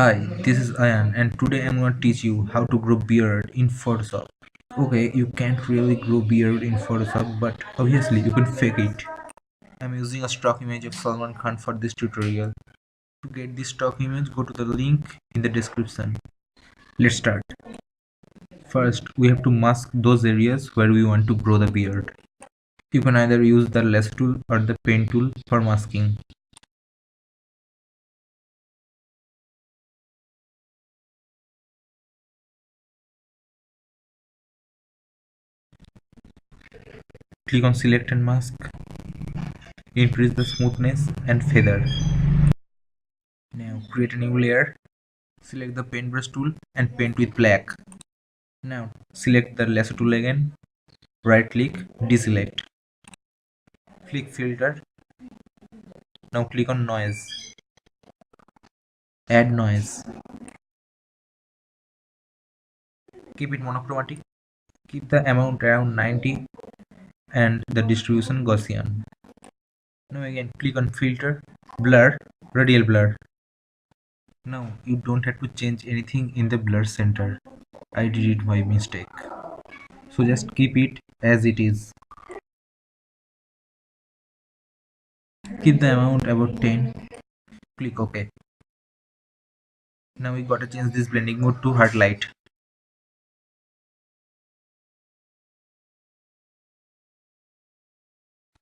Hi, this is Ayan and today I'm going to teach you how to grow beard in Photoshop. Okay, you can't really grow beard in Photoshop, but obviously you can fake it. I'm using a stock image of Salman Khan for this tutorial. To get this stock image, go to the link in the description. Let's start. First, we have to mask those areas where we want to grow the beard. You can either use the lasso tool or the pen tool for masking. Click on select and mask. Increase the smoothness and feather. Now create a new layer. Select the paintbrush tool and paint with black. Now select the lasso tool again. Right click, deselect. Click filter. Now click on noise. Add noise. Keep it monochromatic. Keep the amount around 90 and the distribution Gaussian. Now again click on filter, blur, radial blur. Now you don't have to change anything in the blur center. I did it by mistake. So just keep it as it is. Keep the amount about 10. Click OK. Now we gotta change this blending mode to hard light.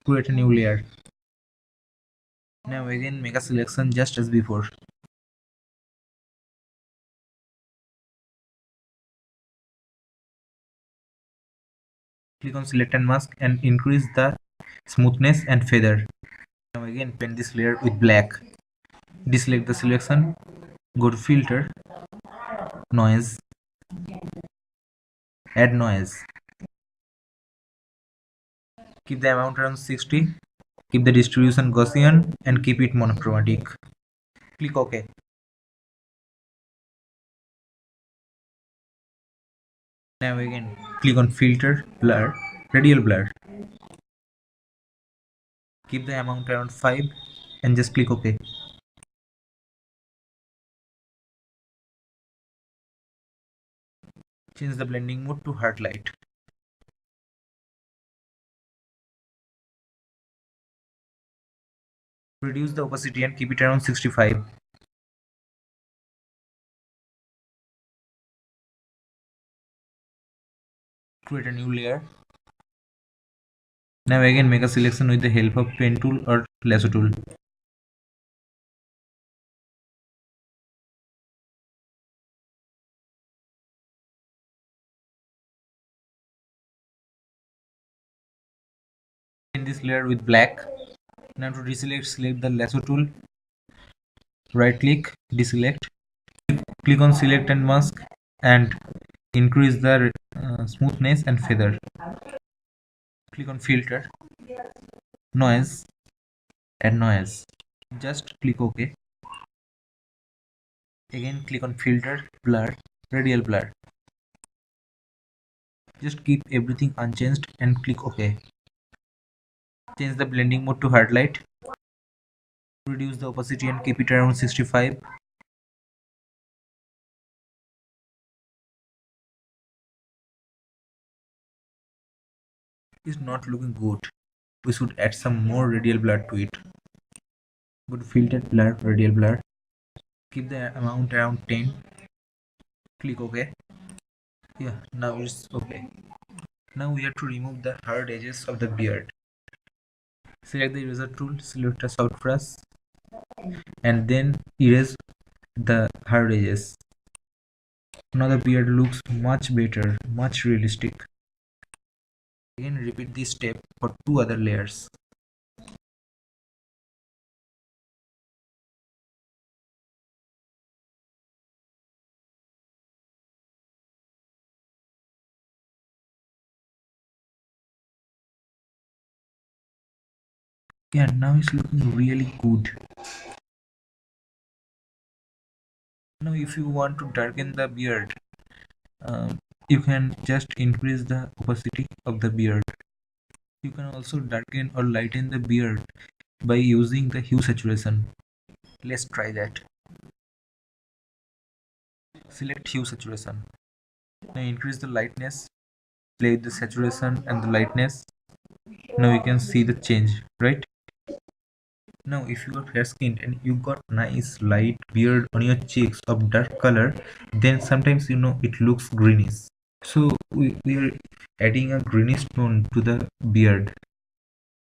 Create a new layer. Now again make a selection just as before. Click on select and mask and increase the smoothness and feather. Now again paint this layer with black. Deselect the selection. Go to filter, noise, add noise. Keep the amount around 60. Keep the distribution Gaussian and keep it monochromatic. Click OK. Now again click on filter, blur, radial blur. Keep the amount around 5 and just click OK. Change the blending mode to hard light. Reduce the opacity and keep it around 65. Create a new layer. Now again make a selection with the help of pen tool or lasso tool. In this layer with black. Now to deselect, select the lasso tool. Right click, deselect. Click on select and mask and increase the smoothness and feather. Click on filter, noise, and noise. Just click OK. Again click on filter, blur, radial blur. Just keep everything unchanged and click OK. Change the blending mode to hard light. Reduce the opacity and keep it around 65. It's not looking good. We should add some more radial blur to it. Go to filter, blur, radial blur. Keep the amount around 10. Click OK. Yeah, now it's OK. Now we have to remove the hard edges of the beard. Select the eraser tool, select a soft brush, and then erase the hard edges. Now the beard looks much better, much realistic. Again repeat this step for two other layers. Yeah, now it's looking really good. Now if you want to darken the beard, you can just increase the opacity of the beard. You can also darken or lighten the beard by using the hue saturation. Let's try that. Select hue saturation. Now increase the lightness, play with the saturation and the lightness. Now you can see the change, right? Now if you are fair skinned and you got nice light beard on your cheeks of dark color, then sometimes it looks greenish. So we are adding a greenish tone to the beard.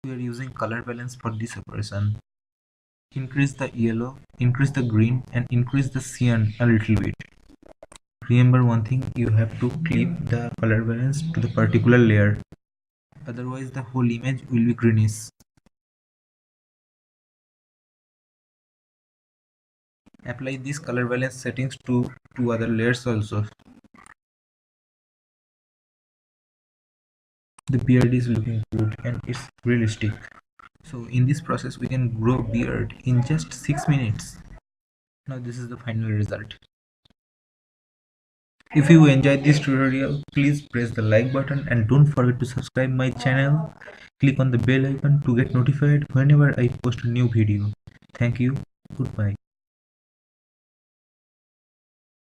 We are using color balance for this operation. Increase the yellow, increase the green, and increase the cyan a little bit. Remember one thing, you have to clip the color balance to the particular layer. Otherwise the whole image will be greenish. Apply these color balance settings to two other layers also. The beard is looking good and it's realistic. So in this process we can grow beard in just 6 minutes. Now this is the final result. If you enjoyed this tutorial, please press the like button and don't forget to subscribe my channel. Click on the bell icon to get notified whenever I post a new video. Thank you. Goodbye.